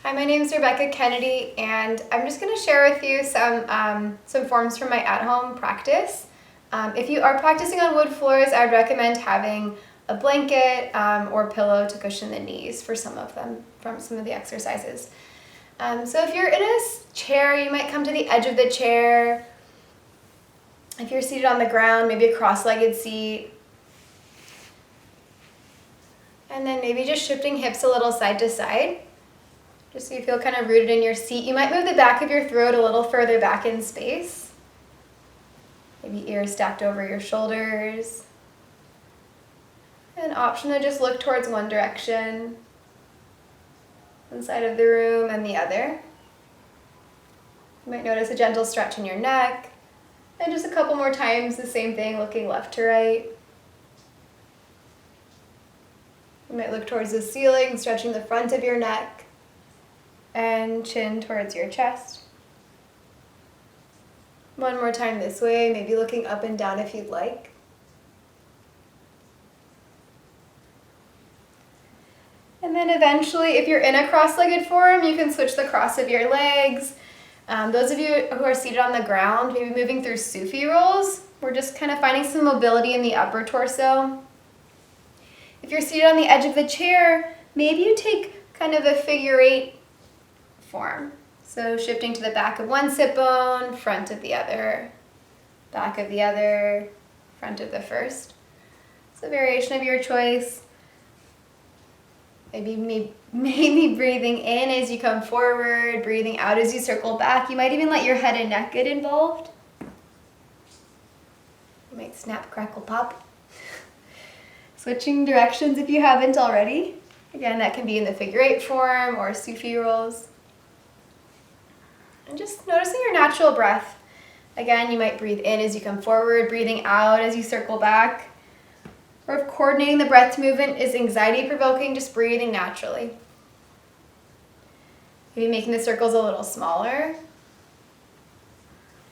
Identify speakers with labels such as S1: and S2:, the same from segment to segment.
S1: Hi, my name is Rebecca Kennedy, and I'm just going to share with you some forms from my at-home practice. If you are practicing on wood floors, I would recommend having a blanket or pillow to cushion the knees for some of them, from some of the exercises. So if you're in a chair, you might come to the edge of the chair. If you're seated on the ground, maybe a cross-legged seat. And then maybe just shifting hips a little side to side, just so you feel kind of rooted in your seat. You might move the back of your throat a little further back in space. Maybe ears stacked over your shoulders. An option to just look towards one direction, one side of the room and the other. You might notice a gentle stretch in your neck. And just a couple more times the same thing, looking left to right. You might look towards the ceiling, stretching the front of your neck and chin towards your chest. One more time this way, maybe looking up and down if you'd like. And then eventually, if you're in a cross-legged form, you can switch the cross of your legs. Those of you who are seated on the ground, maybe moving through Sufi rolls, we're just kind of finding some mobility in the upper torso. If you're seated on the edge of the chair, maybe you take kind of a figure eight form. So shifting to the back of one sit bone, front of the other, back of the other, front of the first. It's a variation of your choice. Maybe breathing in as you come forward, breathing out as you circle back. You might even let your head and neck get involved. You might snap, crackle, pop. Switching directions if you haven't already. Again, that can be in the figure eight form or Sufi rolls. And just noticing your natural breath. Again, you might breathe in as you come forward, breathing out as you circle back. Or if coordinating the breath movement is anxiety-provoking, just breathing naturally. Maybe making the circles a little smaller.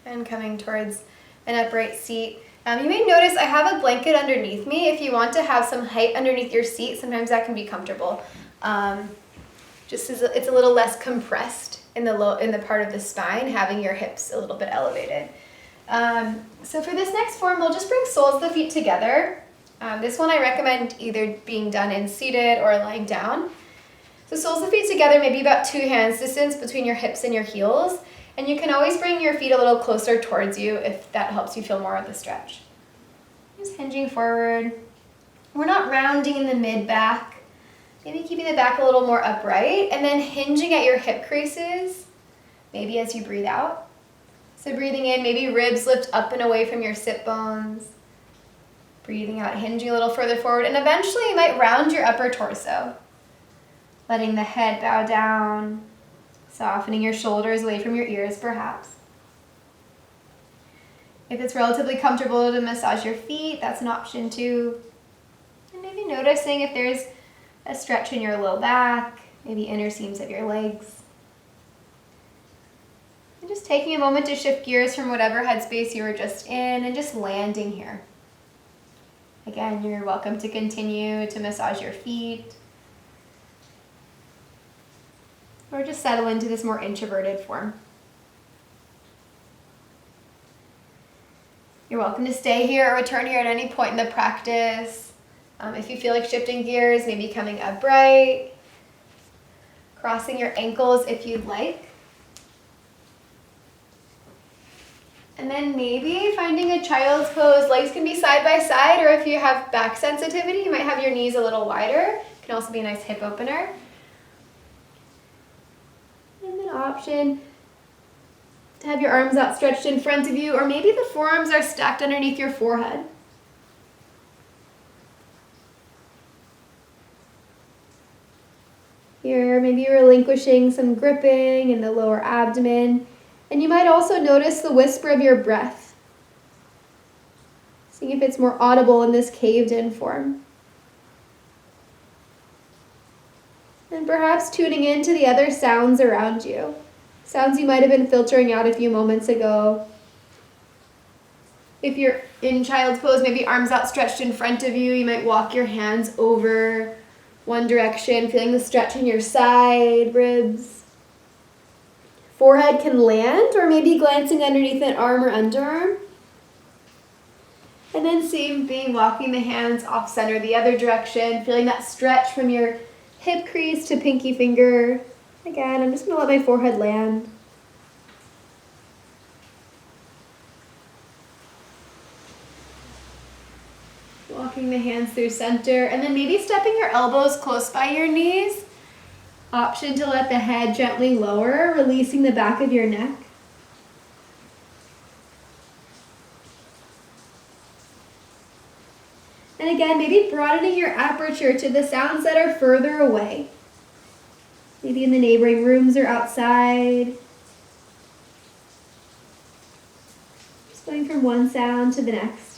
S1: And coming towards an upright seat. You may notice I have a blanket underneath me. If you want to have some height underneath your seat, sometimes that can be comfortable. Just as it's a little less compressed in the part of the spine, having your hips a little bit elevated. So for this next form, we'll just bring soles of the feet together. This one I recommend either being done in seated or lying down. So soles of the feet together, maybe about 2 hands distance between your hips and your heels. And you can always bring your feet a little closer towards you if that helps you feel more of the stretch. Just hinging forward. We're not rounding in the mid-back. Maybe keeping the back a little more upright. And then hinging at your hip creases, maybe as you breathe out. So breathing in, maybe ribs lift up and away from your sit bones. Breathing out, hinging a little further forward. And eventually you might round your upper torso. Letting the head bow down. Softening your shoulders away from your ears, perhaps. If it's relatively comfortable to massage your feet, that's an option too. And maybe noticing if there's a stretch in your low back, maybe inner seams of your legs. And just taking a moment to shift gears from whatever headspace you were just in and just landing here. Again, you're welcome to continue to massage your feet. Or just settle into this more introverted form. You're welcome to stay here or return here at any point in the practice. If you feel like shifting gears, maybe coming upright, crossing your ankles if you'd like. And then maybe finding a child's pose. Legs can be side by side, or if you have back sensitivity, you might have your knees a little wider. It can also be a nice hip opener. And an option to have your arms outstretched in front of you, or maybe the forearms are stacked underneath your forehead. Here, maybe you're relinquishing some gripping in the lower abdomen. And you might also notice the whisper of your breath. Seeing if it's more audible in this caved-in form. And perhaps tuning into the other sounds around you. Sounds you might have been filtering out a few moments ago. If you're in child's pose, maybe arms outstretched in front of you, you might walk your hands over one direction, feeling the stretch in your side ribs. Forehead can land, or maybe glancing underneath an arm or underarm. And then same thing, walking the hands off center the other direction, feeling that stretch from your hip crease to pinky finger. Again, I'm just gonna let my forehead land. Walking the hands through center, and then maybe stepping your elbows close by your knees. Option to let the head gently lower, releasing the back of your neck. And again, maybe broadening your aperture to the sounds that are further away. Maybe in the neighboring rooms or outside. Just going from one sound to the next.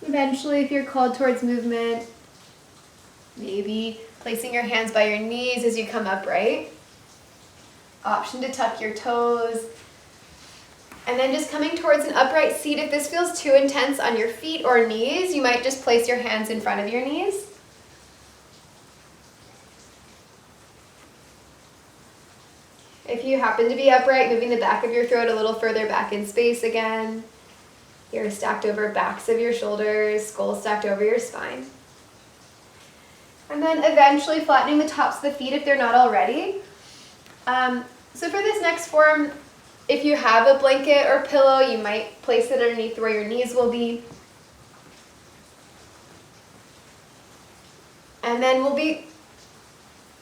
S1: Eventually, if you're called towards movement, maybe placing your hands by your knees as you come upright. Option to tuck your toes. And then just coming towards an upright seat. If this feels too intense on your feet or knees, you might just place your hands in front of your knees. If you happen to be upright, moving the back of your throat a little further back in space again. Ears stacked over backs of your shoulders, skull stacked over your spine. And then eventually flattening the tops of the feet if they're not already. So for this next form, if you have a blanket or pillow, you might place it underneath where your knees will be. And then we'll be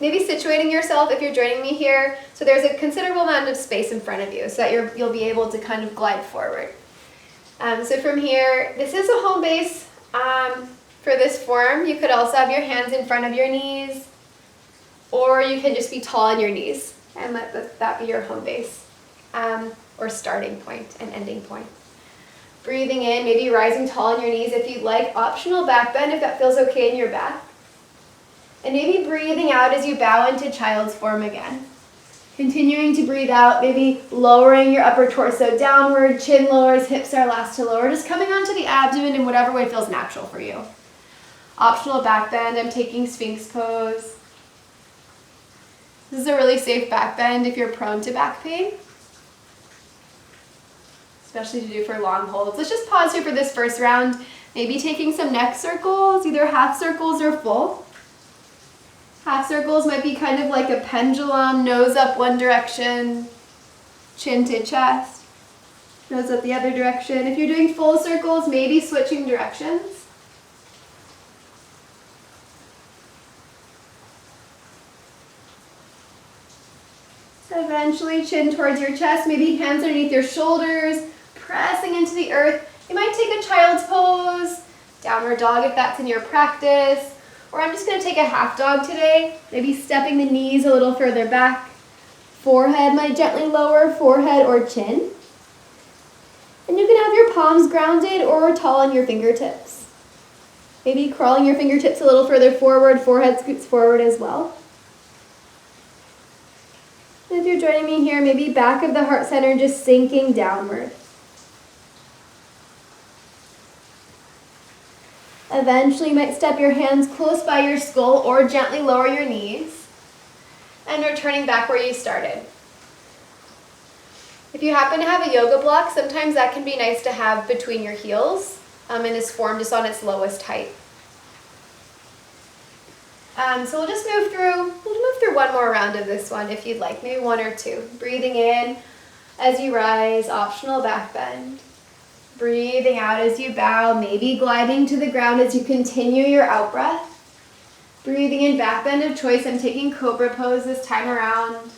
S1: maybe situating yourself if you're joining me here. So there's a considerable amount of space in front of you so that you'll be able to kind of glide forward. So from here, this is a home base for this form. You could also have your hands in front of your knees, or you can just be tall on your knees and let that be your home base, or starting point and ending point. Breathing in, maybe rising tall on your knees if you'd like. Optional back bend if that feels okay in your back. And maybe breathing out as you bow into child's form again. Continuing to breathe out, maybe lowering your upper torso downward, chin lowers, hips are last to lower, just coming onto the abdomen in whatever way feels natural for you. Optional back bend, I'm taking Sphinx pose. This is a really safe back bend if you're prone to back pain, especially to do for long holds. Let's just pause here for this first round, maybe taking some neck circles, either half circles or full. Half circles might be kind of like a pendulum, nose up one direction, chin to chest, nose up the other direction. If you're doing full circles, maybe switching directions. Eventually, chin towards your chest, maybe hands underneath your shoulders, pressing into the earth. You might take a child's pose, downward dog if that's in your practice. Or I'm just going to take a half dog today, maybe stepping the knees a little further back. Forehead might gently lower, forehead or chin. And you can have your palms grounded or tall on your fingertips. Maybe crawling your fingertips a little further forward, forehead scoots forward as well. And if you're joining me here, maybe back of the heart center just sinking downward. Eventually, you might step your hands close by your skull or gently lower your knees and returning back where you started. If you happen to have a yoga block, sometimes that can be nice to have between your heels in this form, just on its lowest height. So we'll just move through one more round of this one if you'd like, maybe one or two. Breathing in as you rise, optional back bend. Breathing out as you bow, maybe gliding to the ground as you continue your out breath. Breathing in, back bend of choice. I'm taking cobra pose this time around.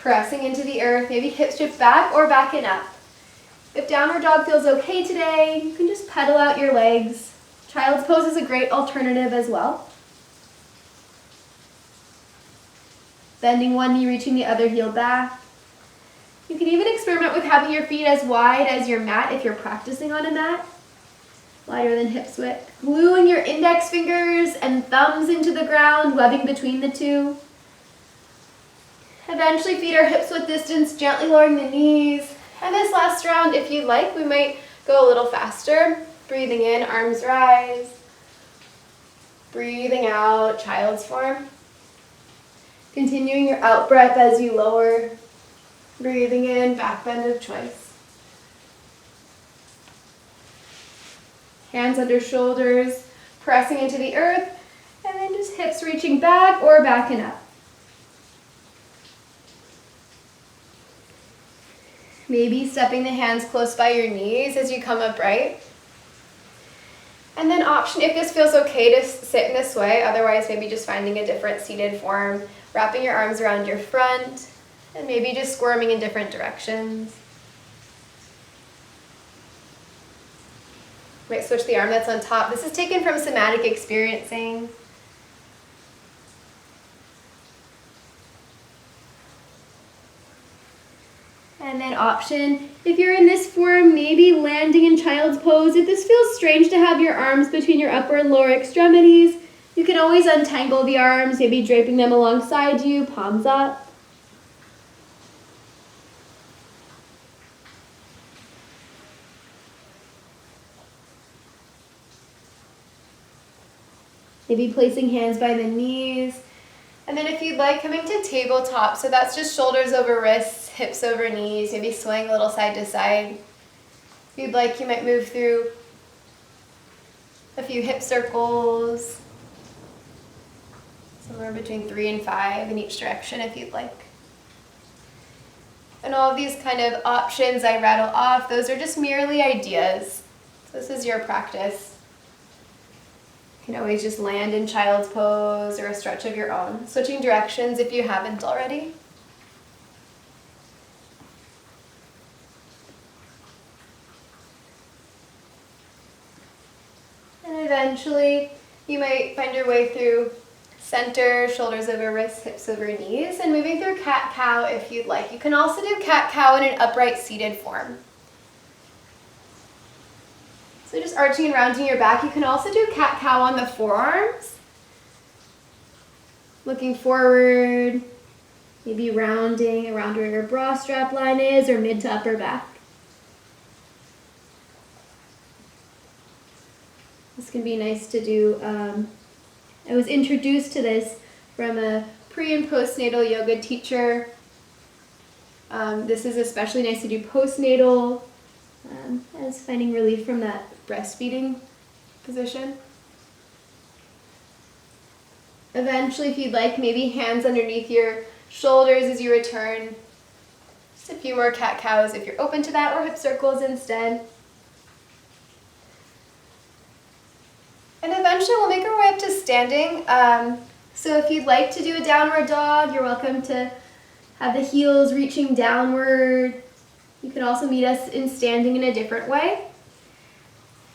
S1: Pressing into the earth, maybe hips shift back or back and up. If downward dog feels okay today, you can just pedal out your legs. Child's pose is a great alternative as well. Bending one knee, reaching the other heel back. You can even experiment with having your feet as wide as your mat if you're practicing on a mat. Wider than hips width. Gluing your index fingers and thumbs into the ground, webbing between the two. Eventually feet are hips width distance, gently lowering the knees. And this last round, if you'd like, we might go a little faster. Breathing in, arms rise. Breathing out, child's form. Continuing your out breath as you lower. Breathing in, back bend of choice. Hands under shoulders, pressing into the earth, and then just hips reaching back or back and up. Maybe stepping the hands close by your knees as you come upright. And then option, if this feels okay to sit in this way, otherwise maybe just finding a different seated form, wrapping your arms around your front, and maybe just squirming in different directions. Might switch the arm that's on top. This is taken from somatic experiencing. And then option, if you're in this form, maybe landing in child's pose. If this feels strange to have your arms between your upper and lower extremities, you can always untangle the arms, maybe draping them alongside you, palms up. Maybe placing hands by the knees. And then if you'd like, coming to tabletop. So that's just shoulders over wrists, hips over knees, maybe swaying a little side to side. If you'd like, you might move through a few hip circles, somewhere between 3 and 5 in each direction if you'd like. And all of these kind of options I rattle off, those are just merely ideas. So this is your practice. You can always just land in child's pose or a stretch of your own, switching directions if you haven't already. And eventually, you might find your way through center, shoulders over wrists, hips over knees, and moving through cat-cow if you'd like. You can also do cat-cow in an upright seated form. So just arching and rounding your back. You can also do cat-cow on the forearms. Looking forward, maybe rounding around where your bra strap line is or mid to upper back. This can be nice to do. I was introduced to this from a pre- and postnatal yoga teacher. This is especially nice to do postnatal. I was finding relief from that breastfeeding position. Eventually, if you'd like, maybe hands underneath your shoulders as you return. Just a few more cat-cows if you're open to that, or hip circles instead. And eventually we'll make our way up to standing. So if you'd like to do a downward dog, you're welcome to have the heels reaching downward. You can also meet us in standing in a different way.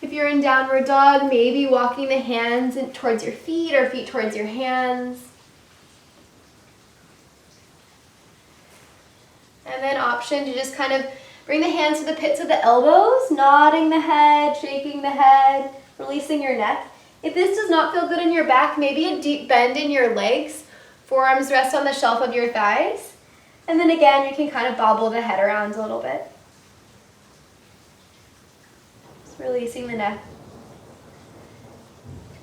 S1: If you're in downward dog, maybe walking the hands towards your feet or feet towards your hands. And then option to just kind of bring the hands to the pits of the elbows, nodding the head, shaking the head, releasing your neck. If this does not feel good in your back, maybe a deep bend in your legs. Forearms rest on the shelf of your thighs. And then again, you can kind of bobble the head around a little bit. Just releasing the neck.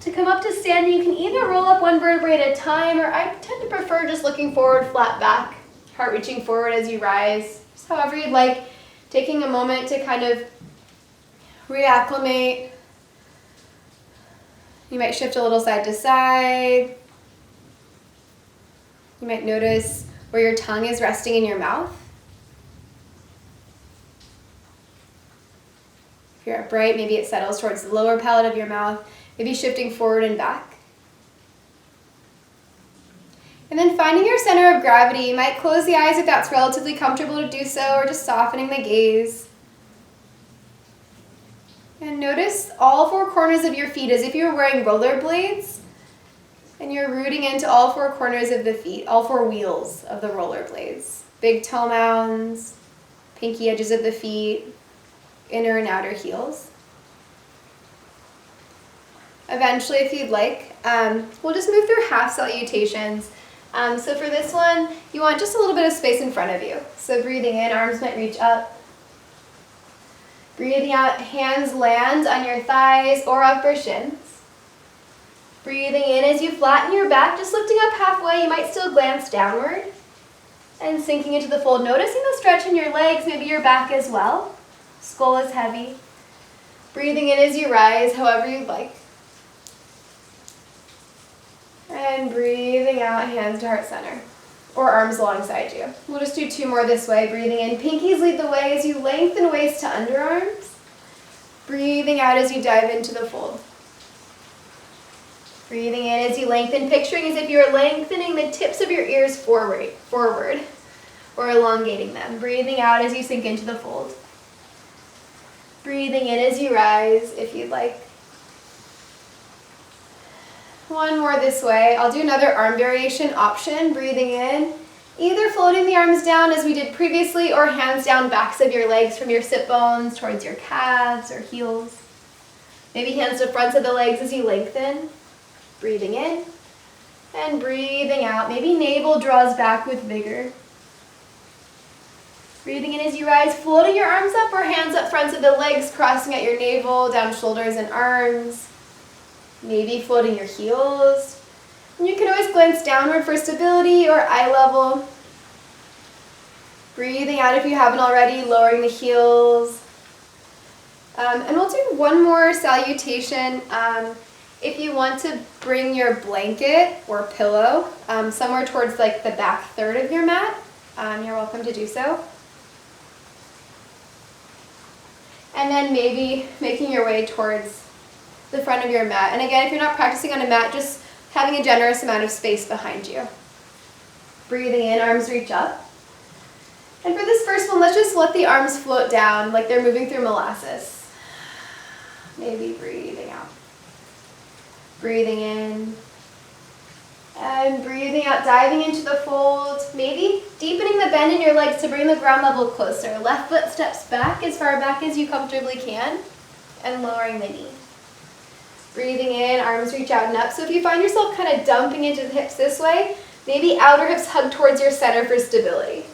S1: To come up to standing, you can either roll up one vertebrae at a time, or I tend to prefer just looking forward, flat back, heart reaching forward as you rise. Just however you'd like, taking a moment to kind of reacclimate. You might shift a little side to side. You might notice where your tongue is resting in your mouth. If you're upright, maybe it settles towards the lower palate of your mouth, maybe shifting forward and back. And then finding your center of gravity. You might close the eyes if that's relatively comfortable to do so, or just softening the gaze. And notice all four corners of your feet as if you were wearing rollerblades, and you're rooting into all four corners of the feet, all four wheels of the rollerblades. Big toe mounds, pinky edges of the feet, inner and outer heels. Eventually, if you'd like, we'll just move through half salutations. So for this one, you want just a little bit of space in front of you. So breathing in, arms might reach up. Breathing out, hands land on your thighs or upper shins. Breathing in as you flatten your back, just lifting up halfway. You might still glance downward. And sinking into the fold, noticing the stretch in your legs, maybe your back as well. Skull is heavy. Breathing in as you rise, however you'd like. And breathing out, hands to heart center. Or arms alongside you. We'll just do 2 more this way. Breathing in, pinkies lead the way as you lengthen waist to underarms. Breathing out as you dive into the fold. Breathing in as you lengthen, picturing as if you're lengthening the tips of your ears forward, or elongating them. Breathing out as you sink into the fold. Breathing in as you rise, if you'd like. 1 more this way. I'll do another arm variation option. Breathing in, either floating the arms down as we did previously, or hands down backs of your legs from your sit bones towards your calves or heels. Maybe hands to fronts of the legs as you lengthen. Breathing in and breathing out. Maybe navel draws back with vigor. Breathing in as you rise, floating your arms up or hands up fronts of the legs, crossing at your navel, down shoulders and arms. Maybe floating your heels. And you can always glance downward for stability or eye level. Breathing out if you haven't already, lowering the heels. And we'll do 1 more salutation. If you want to bring your blanket or pillow somewhere towards like the back third of your mat, you're welcome to do so. And then maybe making your way towards the front of your mat. And again, if you're not practicing on a mat, just having a generous amount of space behind you. Breathing in, arms reach up. And for this first one, let's just let the arms float down like they're moving through molasses. Maybe breathing out. Breathing in and breathing out, diving into the fold, maybe deepening the bend in your legs to bring the ground level closer. Left foot steps back as far back as you comfortably can and lowering the knee. Breathing in, arms reach out and up. So if you find yourself kind of dumping into the hips this way, maybe outer hips hug towards your center for stability.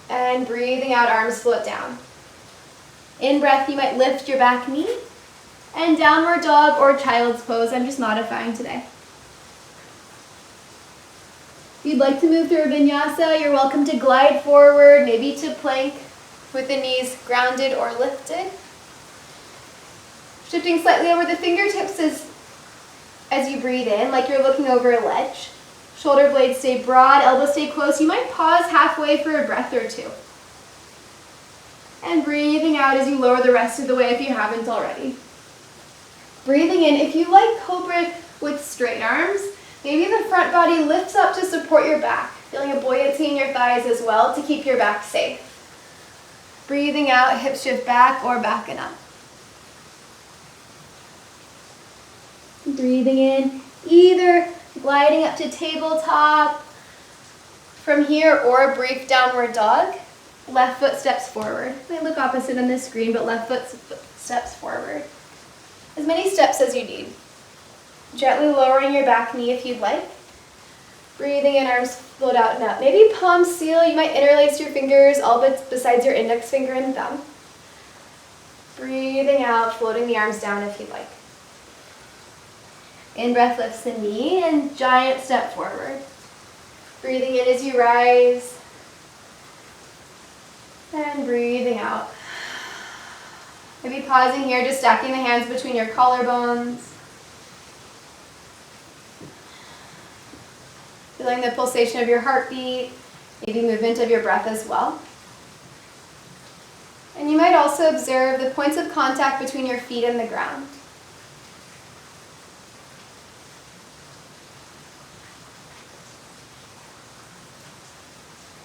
S1: And breathing out, arms float down. In breath, you might lift your back knee. And downward dog or child's pose. I'm just modifying today. If you'd like to move through a vinyasa, you're welcome to glide forward, maybe to plank with the knees grounded or lifted. Shifting slightly over the fingertips as you breathe in, like you're looking over a ledge. Shoulder blades stay broad, elbows stay close. You might pause halfway for a breath or 2. And breathing out as you lower the rest of the way if you haven't already. Breathing in, if you like cobra with straight arms, maybe the front body lifts up to support your back, feeling a buoyancy in your thighs as well to keep your back safe. Breathing out, hips shift back or back and up. Breathing in, either gliding up to tabletop from here or a brief downward dog. Left foot steps forward. It may look opposite on this screen, but left foot steps forward. As many steps as you need. Gently lowering your back knee if you'd like. Breathing in, arms float out and up. Maybe palms seal. You might interlace your fingers, all but besides your index finger and thumb. Breathing out, floating the arms down if you'd like. In-breath lifts the knee and giant step forward. Breathing in as you rise. And breathing out. Maybe pausing here, just stacking the hands between your collarbones. Feeling the pulsation of your heartbeat, maybe movement of your breath as well. And you might also observe the points of contact between your feet and the ground.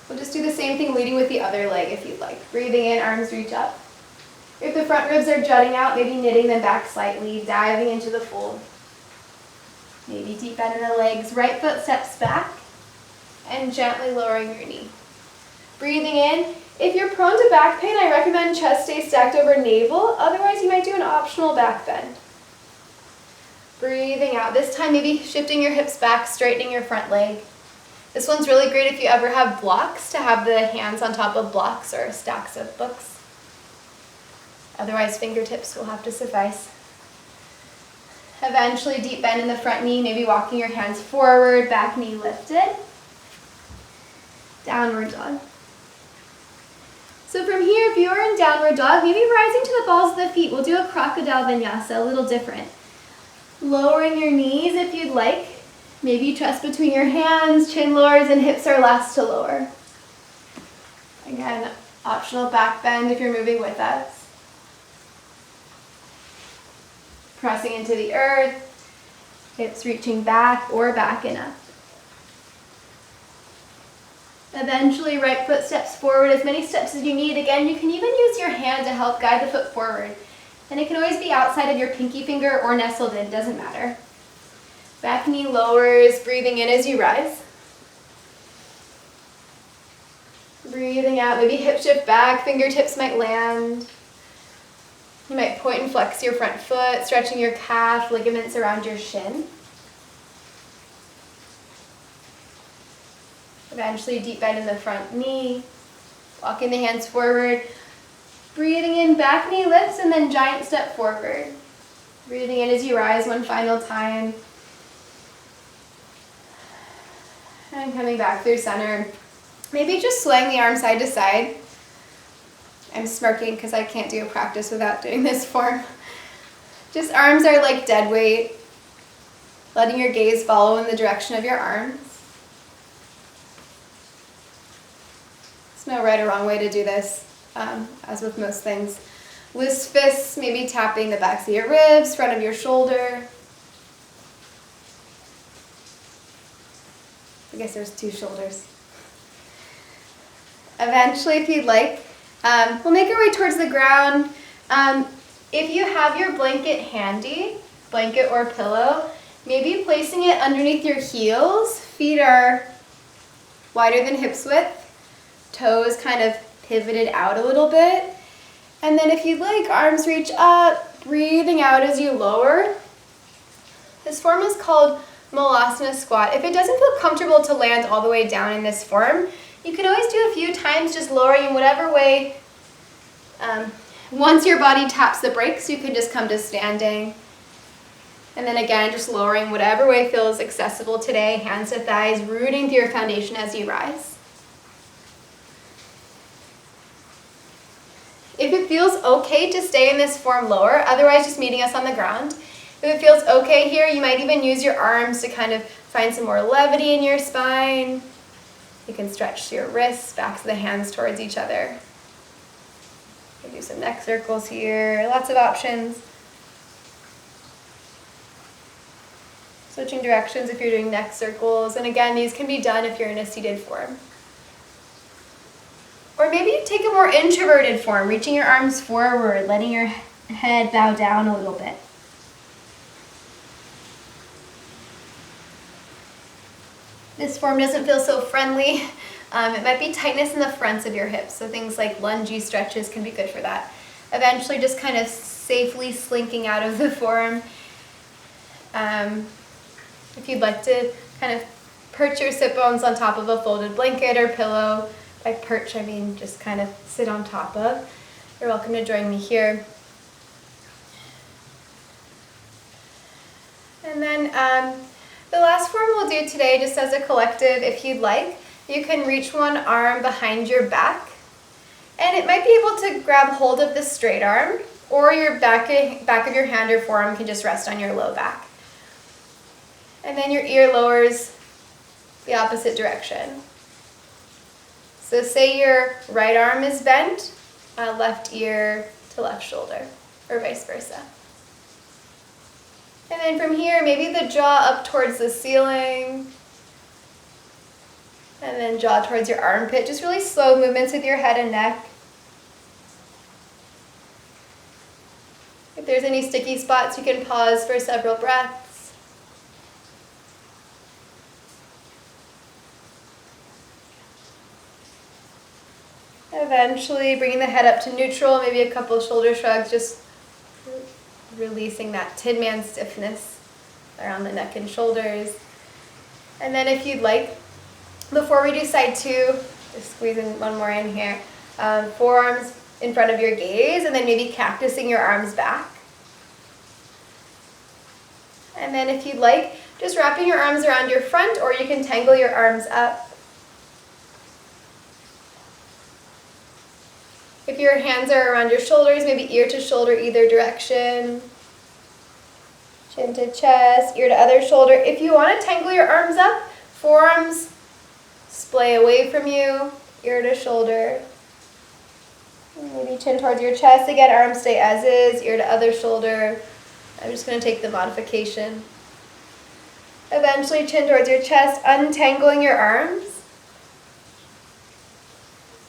S1: We'll just do the same thing leading with the other leg if you'd like. Breathing in, arms reach up. If the front ribs are jutting out, maybe knitting them back slightly, diving into the fold. Maybe deep bend in the legs. Right foot steps back and gently lowering your knee. Breathing in. If you're prone to back pain, I recommend chest stay stacked over navel. Otherwise, you might do an optional back bend. Breathing out. This time, maybe shifting your hips back, straightening your front leg. This one's really great if you ever have blocks, to have the hands on top of blocks or stacks of books. Otherwise, fingertips will have to suffice. Eventually deep bend in the front knee, maybe walking your hands forward, back knee lifted. Downward dog. So from here, if you're in downward dog, maybe rising to the balls of the feet. We'll do a crocodile vinyasa, a little different. Lowering your knees if you'd like. Maybe trust between your hands, chin lowers, and hips are last to lower. Again, optional back bend if you're moving with us. Pressing into the earth, hips reaching back or back and up. Eventually, right foot steps forward, as many steps as you need. Again, you can even use your hand to help guide the foot forward. And it can always be outside of your pinky finger or nestled in, doesn't matter. Back knee lowers, breathing in as you rise. Breathing out, maybe hip shift back, fingertips might land. You might point and flex your front foot, stretching your calf, ligaments around your shin. Eventually deep bend in the front knee, walking the hands forward. Breathing in, back knee lifts, and then giant step forward. Breathing in as you rise one final time. And coming back through center. Maybe just swaying the arm side to side. I'm smirking because I can't do a practice without doing this form. Just arms are like dead weight. Letting your gaze follow in the direction of your arms. There's no right or wrong way to do this, as with most things. Loose fists, maybe tapping the backs of your ribs, front of your shoulder. I guess there's two shoulders. Eventually, if you'd like, we'll make our way towards the ground. If you have your blanket handy, blanket or pillow, maybe placing it underneath your heels. Feet are wider than hips width. Toes kind of pivoted out a little bit. And then if you'd like, arms reach up, breathing out as you lower. This form is called Malasana squat. If it doesn't feel comfortable to land all the way down in this form, you can always do a few times just lowering in whatever way. Once your body taps the brakes, you can just come to standing. And then again, just lowering whatever way feels accessible today, hands to thighs, rooting through your foundation as you rise. If it feels okay to stay in this form lower, otherwise just meeting us on the ground. If it feels okay here, you might even use your arms to kind of find some more levity in your spine. You can stretch your wrists, backs of the hands towards each other. You can do some neck circles here, lots of options. Switching directions if you're doing neck circles. And again, these can be done if you're in a seated form. Or maybe you take a more introverted form, reaching your arms forward, letting your head bow down a little bit. This form doesn't feel so friendly. It might be tightness in the fronts of your hips, so things like lungy stretches can be good for that. Eventually just kind of safely slinking out of the form. If you'd like to kind of perch your sit bones on top of a folded blanket or pillow. By perch, I mean just kind of sit on top of. You're welcome to join me here. And then the last form we'll do today, just as a collective, if you'd like, you can reach one arm behind your back. And it might be able to grab hold of the straight arm, or your back of your hand or forearm can just rest on your low back. And then your ear lowers the opposite direction. So say your right arm is bent, left ear to left shoulder, or vice versa. And then from here, maybe the jaw up towards the ceiling, and then jaw towards your armpit. Just really slow movements with your head and neck. If there's any sticky spots, you can pause for several breaths. Eventually bringing the head up to neutral, maybe a couple shoulder shrugs, just releasing that Tin Man stiffness around the neck and shoulders. And then if you'd like, before we do side two, just squeezing one more in here, forearms in front of your gaze, and then maybe cactusing your arms back. And then if you'd like, just wrapping your arms around your front, or you can tangle your arms up. If your hands are around your shoulders, maybe ear to shoulder either direction. Chin to chest, ear to other shoulder. If you want to tangle your arms up, forearms splay away from you, ear to shoulder. Maybe chin towards your chest. Again, arms stay as is, ear to other shoulder. I'm just going to take the modification. Eventually, chin towards your chest, untangling your arms.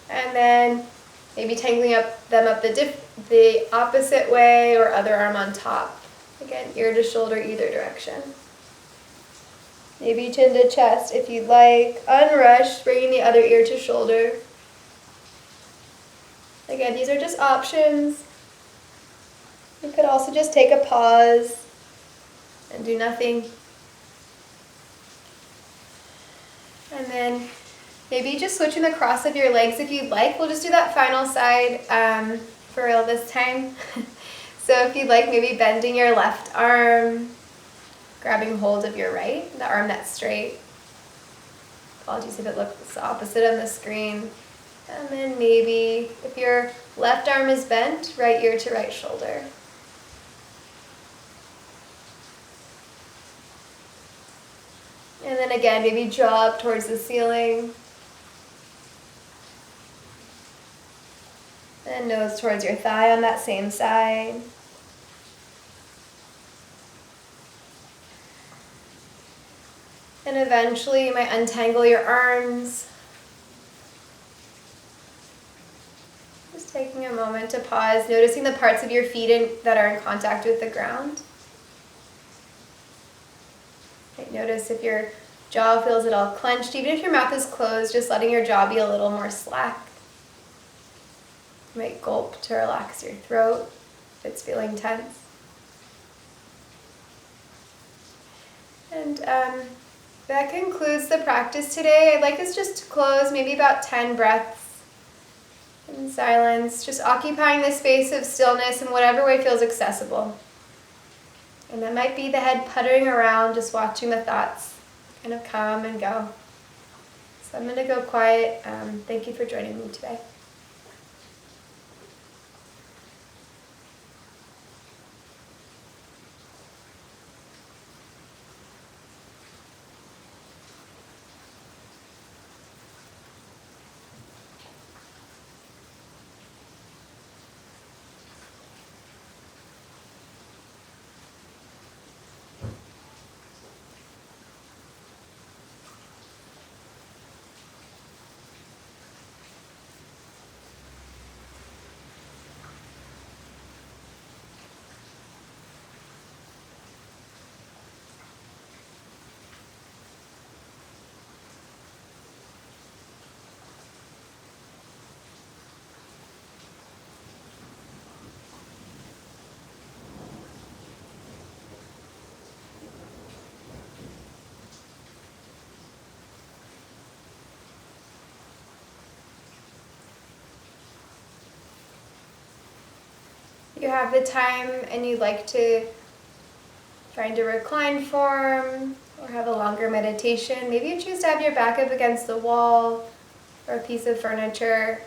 S1: And then maybe tangling them up the opposite way, or other arm on top. Again, ear to shoulder either direction. Maybe chin to chest if you'd like. Unrush, bringing the other ear to shoulder. Again, these are just options. You could also just take a pause and do nothing. And then maybe just switching the cross of your legs if you'd like. We'll just do that final side for real this time. So if you'd like, maybe bending your left arm, grabbing hold of your right, the arm that's straight. Apologies if it looks opposite on the screen. And then maybe if your left arm is bent, right ear to right shoulder. And then again, maybe jaw up towards the ceiling. And nose towards your thigh on that same side. And eventually you might untangle your arms. Just taking a moment to pause, noticing the parts of your feet that are in contact with the ground. Notice if your jaw feels at all clenched, even if your mouth is closed, just letting your jaw be a little more slack. You might gulp to relax your throat if it's feeling tense. And that concludes the practice today. I'd like us just to close maybe about 10 breaths in silence, just occupying the space of stillness in whatever way feels accessible. And that might be the head puttering around, just watching the thoughts kind of come and go. So I'm going to go quiet. Thank you for joining me today. You have the time and you'd like to find a reclined form or have a longer meditation, maybe you choose to have your back up against the wall or a piece of furniture.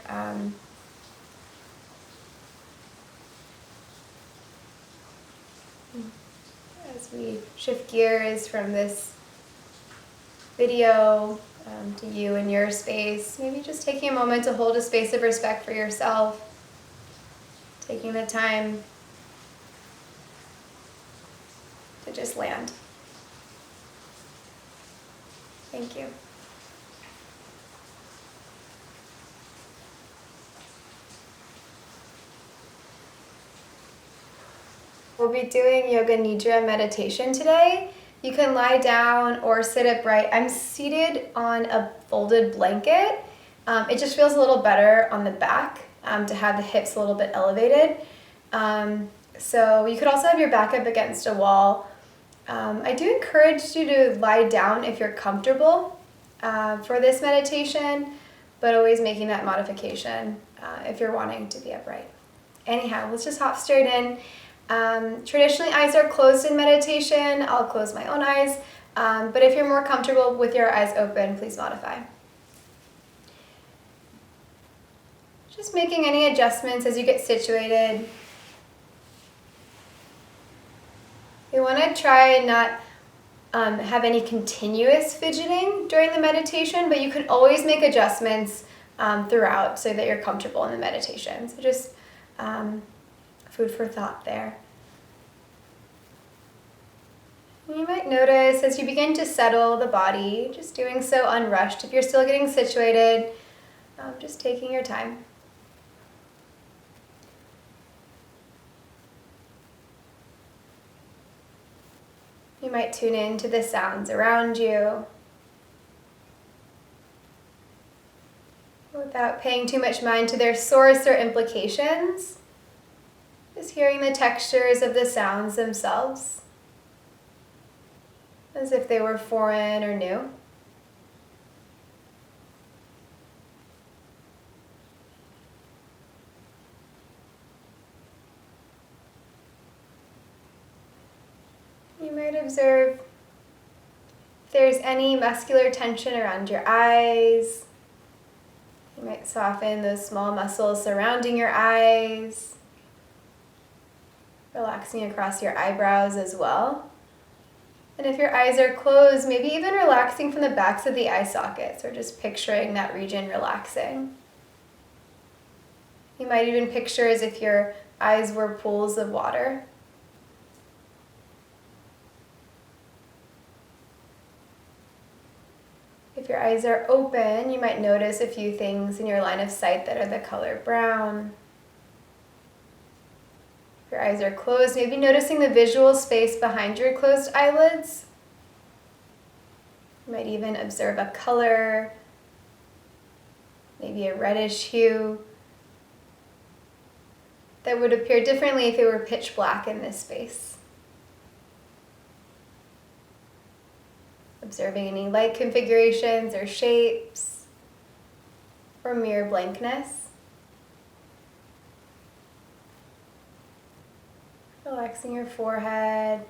S1: As we shift gears from this video to you and your space, maybe just taking a moment to hold a space of respect for yourself. Taking the time to just land. Thank you. We'll be doing Yoga Nidra meditation today. You can lie down or sit upright. I'm seated on a folded blanket. It just feels a little better on the back. To have the hips a little bit elevated. So you could also have your back up against a wall. I do encourage you to lie down if you're comfortable for this meditation, but always making that modification if you're wanting to be upright. Anyhow, let's just hop straight in. Traditionally, eyes are closed in meditation. I'll close my own eyes. But if you're more comfortable with your eyes open, please modify. Just making any adjustments as you get situated. You want to try and not have any continuous fidgeting during the meditation, but you can always make adjustments throughout so that you're comfortable in the meditation. So just food for thought there. You might notice as you begin to settle the body, just doing so unrushed. If you're still getting situated, just taking your time. You might tune in to the sounds around you without paying too much mind to their source or implications. Just hearing the textures of the sounds themselves, as if they were foreign or new. You might observe if there's any muscular tension around your eyes. You might soften those small muscles surrounding your eyes, relaxing across your eyebrows as well. And if your eyes are closed, maybe even relaxing from the backs of the eye sockets, or just picturing that region relaxing. You might even picture as if your eyes were pools of water. If your eyes are open, you might notice a few things in your line of sight that are the color brown. If your eyes are closed, maybe noticing the visual space behind your closed eyelids. You might even observe a color, maybe a reddish hue, that would appear differently if it were pitch black in this space. Observing any light configurations or shapes, or mere blankness. Relaxing your forehead.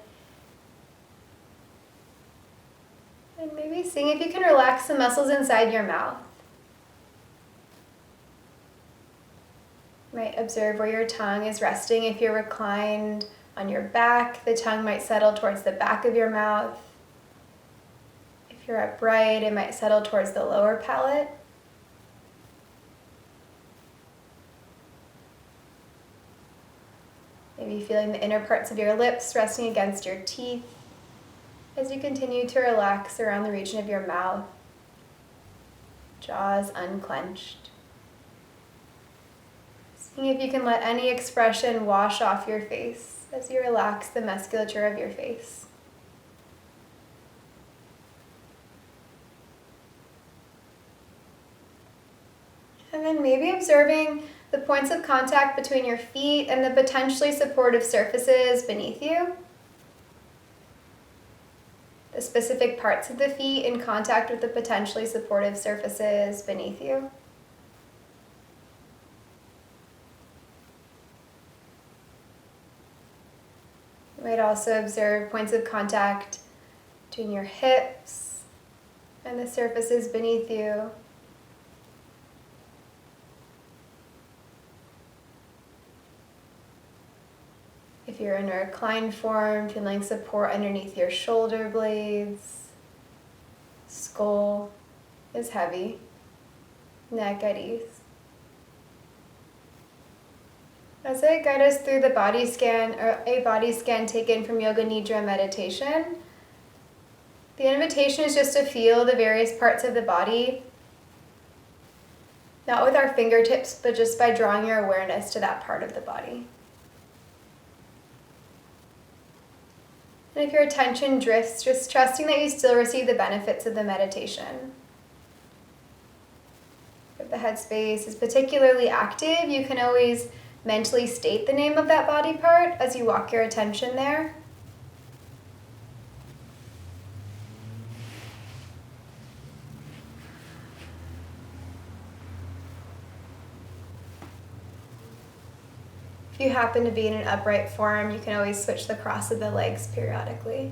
S1: And maybe seeing if you can relax the muscles inside your mouth. You might observe where your tongue is resting. If you're reclined on your back, the tongue might settle towards the back of your mouth. If you're upright, it might settle towards the lower palate. Maybe feeling the inner parts of your lips resting against your teeth as you continue to relax around the region of your mouth, jaws unclenched. Seeing if you can let any expression wash off your face as you relax the musculature of your face. And then maybe observing the points of contact between your feet and the potentially supportive surfaces beneath you. The specific parts of the feet in contact with the potentially supportive surfaces beneath you. You might also observe points of contact between your hips and the surfaces beneath you. If you're in a reclined form, feeling support underneath your shoulder blades, skull is heavy, neck at ease. As I guide us through the body scan, or a body scan taken from Yoga Nidra meditation, the invitation is just to feel the various parts of the body, not with our fingertips, but just by drawing your awareness to that part of the body. And if your attention drifts, just trusting that you still receive the benefits of the meditation. If the headspace is particularly active, you can always mentally state the name of that body part as you walk your attention there. If you happen to be in an upright form, you can always switch the cross of the legs periodically.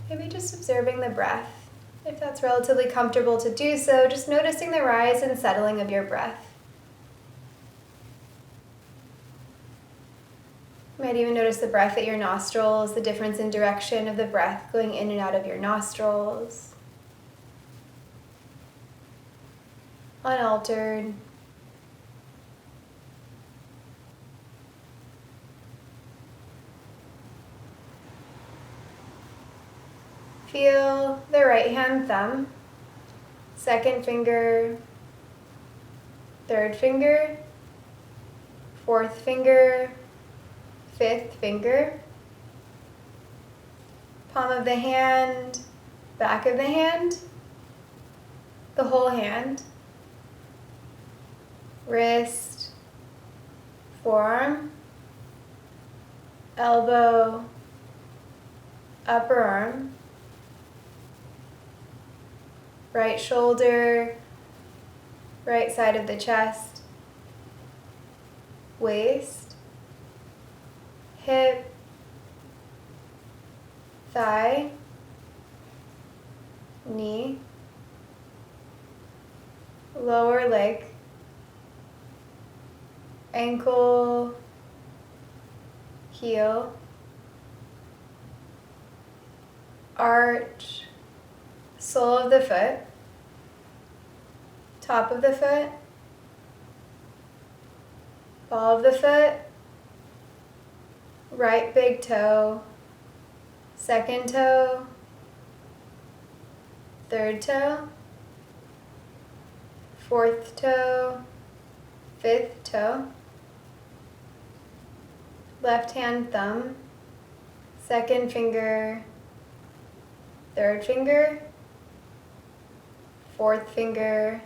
S1: Maybe just observing the breath. If that's relatively comfortable to do so, just noticing the rise and settling of your breath. You might even notice the breath at your nostrils, the difference in direction of the breath going in and out of your nostrils. Unaltered. Feel the right hand thumb, second finger, third finger, fourth finger, fifth finger, palm of the hand, back of the hand, the whole hand, wrist, forearm, elbow, upper arm, right shoulder, right side of the chest, waist, hip, thigh, knee, lower leg, ankle, heel, arch, sole of the foot, top of the foot, ball of the foot, right big toe, second toe, third toe, fourth toe, fifth toe, left hand thumb, second finger, third finger, fourth finger,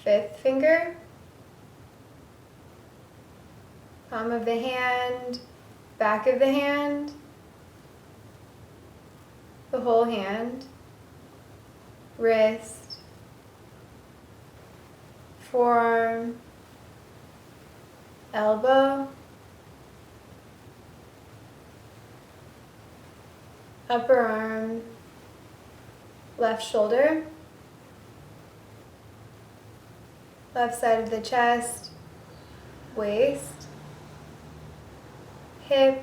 S1: fifth finger, palm of the hand, back of the hand, the whole hand, wrist, forearm, elbow, upper arm, left shoulder, left side of the chest, waist, hip,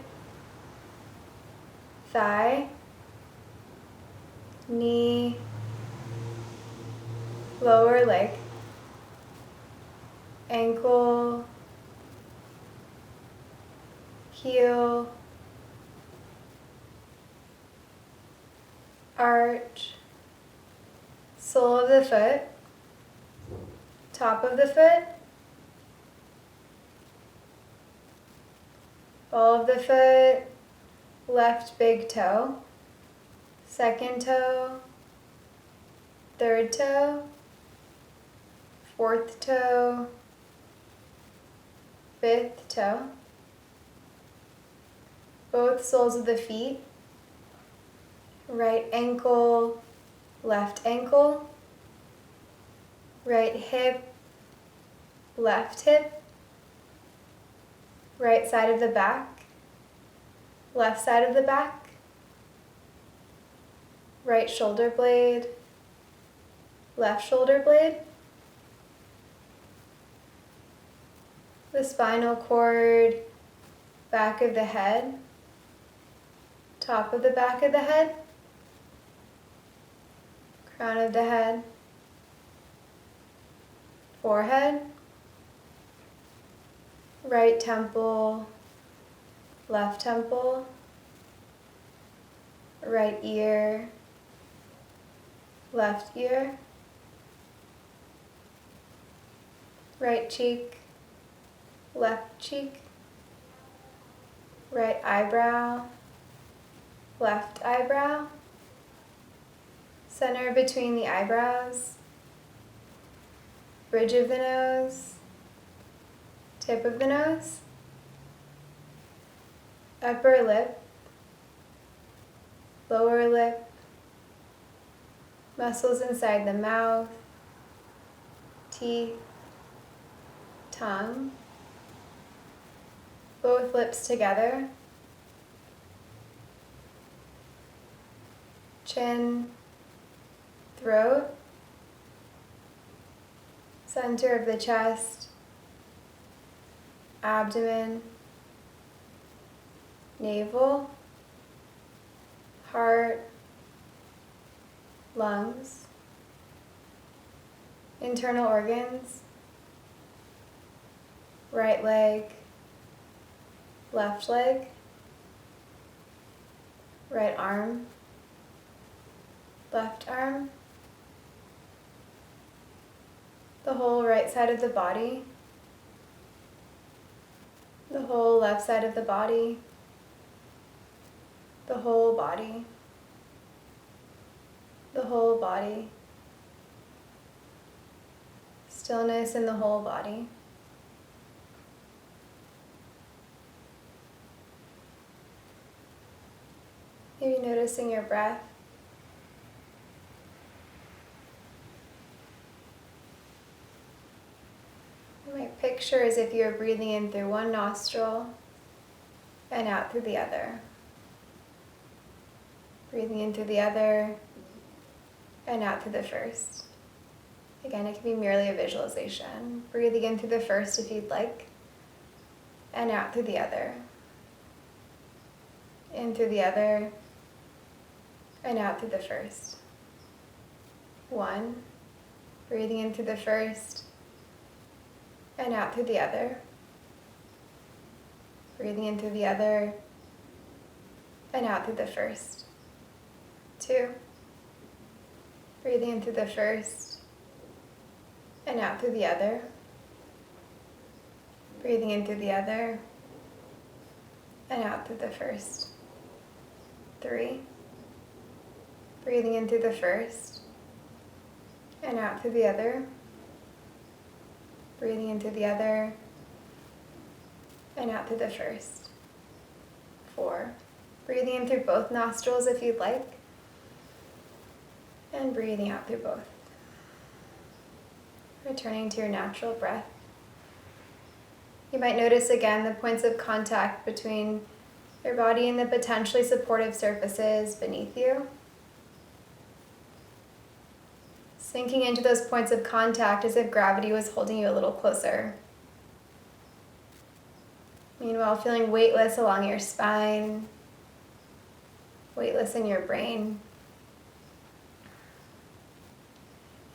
S1: thigh, knee, lower leg, ankle, heel, arch, sole of the foot, top of the foot, ball of the foot, left big toe, second toe, third toe, fourth toe, fifth toe, both soles of the feet, right ankle, left ankle, right hip, left hip, right side of the back, left side of the back, right shoulder blade, left shoulder blade, the spinal cord, back of the head, top of the back of the head, crown of the head, forehead, right temple, left temple, right ear, left ear, right cheek, left cheek, right eyebrow, left eyebrow, center between the eyebrows, bridge of the nose, tip of the nose, upper lip, lower lip, muscles inside the mouth, teeth, tongue, Both lips together. Chin, throat, center of the chest, abdomen, navel, heart, lungs, internal organs, right leg, left leg, right arm, left arm, the whole right side of the body, the whole left side of the body, the whole body, the whole body, stillness in the whole body. Maybe noticing your breath. You might picture as if you're breathing in through one nostril and out through the other. Breathing in through the other and out through the first. Again, it can be merely a visualization. Breathing in through the first if you'd like, and out through the other. In through the other, and out through the first. 1, breathing in through the first, and out through the other. Breathing in through the other, and out through the first. 2, breathing in through the first, and out through the other. Breathing in through the other, and out through the first. 3, breathing in through the first, and out through the other. Breathing in through the other, and out through the first. 4, breathing in through both nostrils if you'd like, and breathing out through both. Returning to your natural breath. You might notice again the points of contact between your body and the potentially supportive surfaces beneath you. Sinking into those points of contact as if gravity was holding you a little closer. Meanwhile, feeling weightless along your spine, weightless in your brain.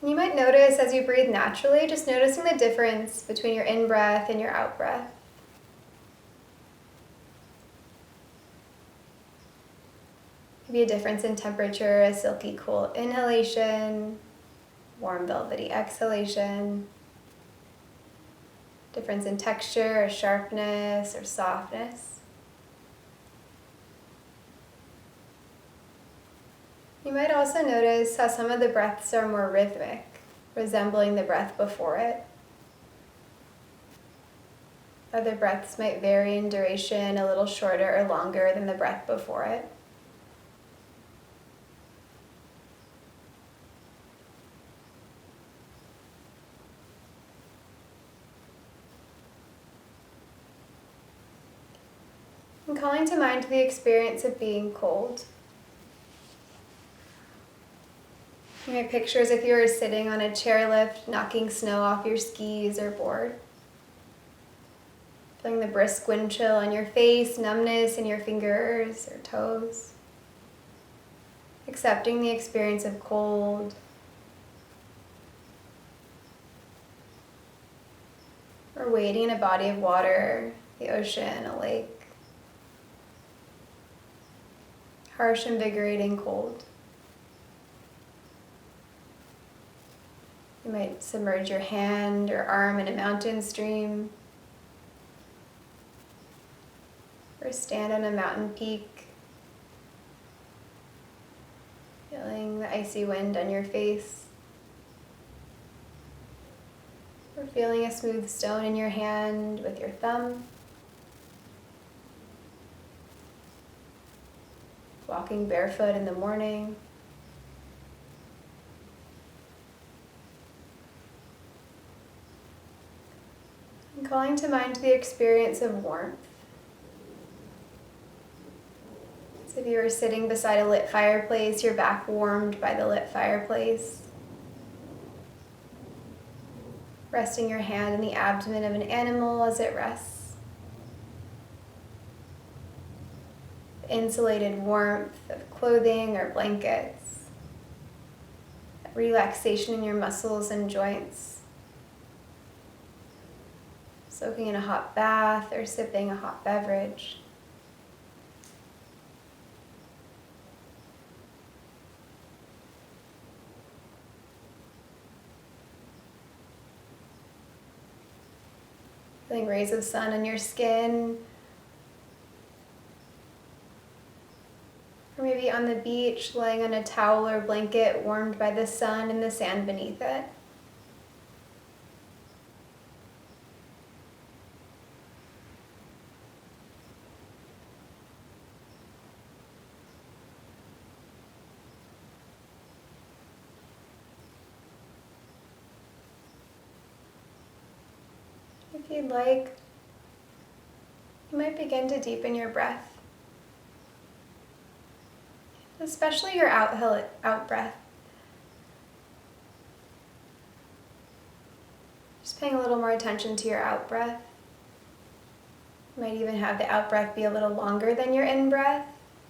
S1: And you might notice as you breathe naturally, just noticing the difference between your in-breath and your out-breath. Maybe a difference in temperature, a silky cool inhalation, warm velvety exhalation. Difference in texture, or sharpness, or softness. You might also notice how some of the breaths are more rhythmic, resembling the breath before it. Other breaths might vary in duration, a little shorter or longer than the breath before it. And calling to mind the experience of being cold. You might picture as if you were sitting on a chairlift, knocking snow off your skis or board. Feeling the brisk wind chill on your face, numbness in your fingers or toes. Accepting the experience of cold. Or wading in a body of water, the ocean, a lake. Harsh, invigorating cold. You might submerge your hand or arm in a mountain stream, or stand on a mountain peak, feeling the icy wind on your face, or feeling a smooth stone in your hand with your thumb, walking barefoot in the morning. And calling to mind the experience of warmth. So if you were sitting beside a lit fireplace, your back warmed by the lit fireplace. Resting your hand in the abdomen of an animal as it rests. Insulated warmth of clothing or blankets. Relaxation in your muscles and joints. Soaking in a hot bath or sipping a hot beverage. Feeling rays of sun on your skin. Or maybe on the beach, laying on a towel or blanket warmed by the sun and the sand beneath it. If you'd like, you might begin to deepen your breath, especially your out breath. Just paying a little more attention to your out breath. You might even have the out breath be a little longer than your in breath.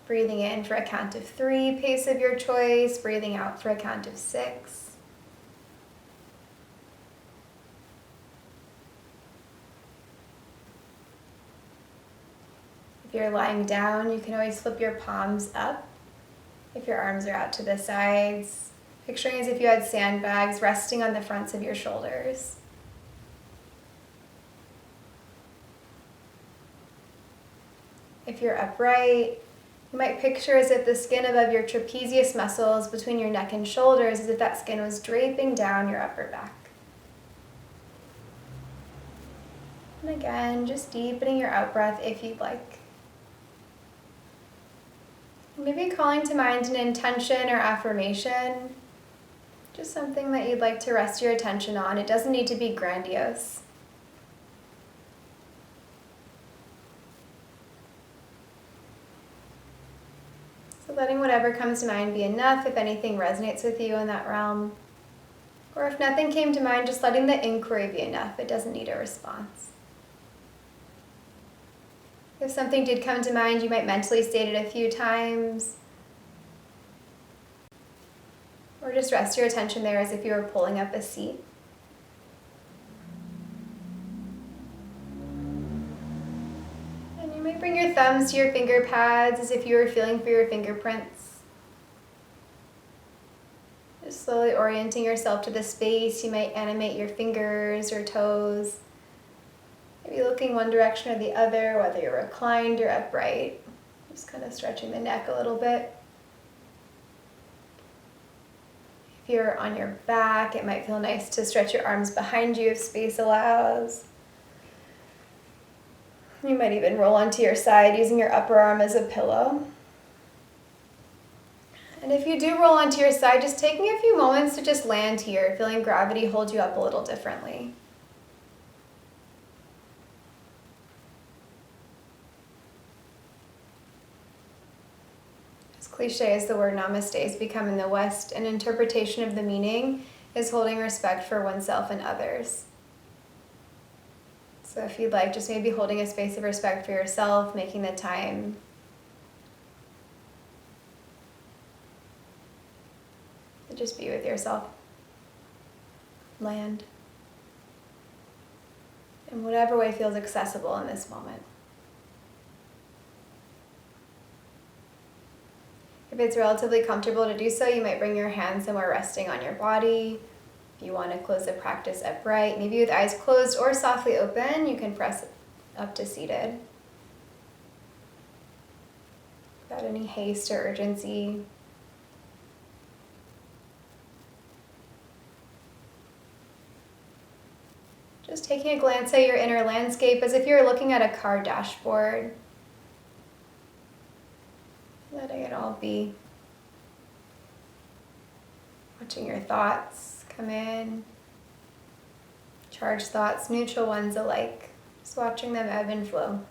S1: Breathing in for a count of 3, pace of your choice. Breathing out for a count of 6. If you're lying down, you can always flip your palms up. If your arms are out to the sides, picturing as if you had sandbags resting on the fronts of your shoulders. If you're upright, you might picture as if the skin above your trapezius muscles between your neck and shoulders, as if that skin was draping down your upper back. And again, just deepening your out breath if you'd like. Maybe calling to mind an intention or affirmation, just something that you'd like to rest your attention on. It doesn't need to be grandiose. So letting whatever comes to mind be enough if anything resonates with you in that realm. Or if nothing came to mind, just letting the inquiry be enough. It doesn't need a response. If something did come to mind, you might mentally state it a few times. Or just rest your attention there as if you were pulling up a seat. And you might bring your thumbs to your finger pads as if you were feeling for your fingerprints. Just slowly orienting yourself to the space. You might animate your fingers or toes. Maybe looking one direction or the other, whether you're reclined or upright. Just kind of stretching the neck a little bit. If you're on your back, it might feel nice to stretch your arms behind you if space allows. You might even roll onto your side using your upper arm as a pillow. And if you do roll onto your side, just taking a few moments to just land here, feeling gravity hold you up a little differently. Cliche as the word namaste has become in the West, an interpretation of the meaning is holding respect for oneself and others. So if you'd like, just maybe holding a space of respect for yourself, making the time to just be with yourself. Land. In whatever way feels accessible in this moment. If it's relatively comfortable to do so, you might bring your hands somewhere resting on your body. If you want to close the practice upright, maybe with eyes closed or softly open, you can press up to seated. Without any haste or urgency. Just taking a glance at your inner landscape as if you're looking at a car dashboard. Letting it all be. Watching your thoughts come in. Charged thoughts, neutral ones alike. Just watching them ebb and flow.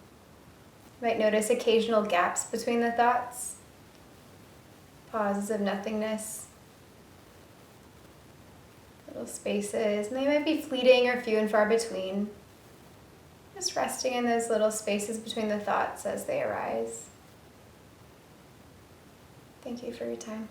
S1: You might notice occasional gaps between the thoughts. pauses of nothingness, little spaces, and they might be fleeting or few and far between. Just resting in those little spaces between the thoughts as they arise. Thank you for your time.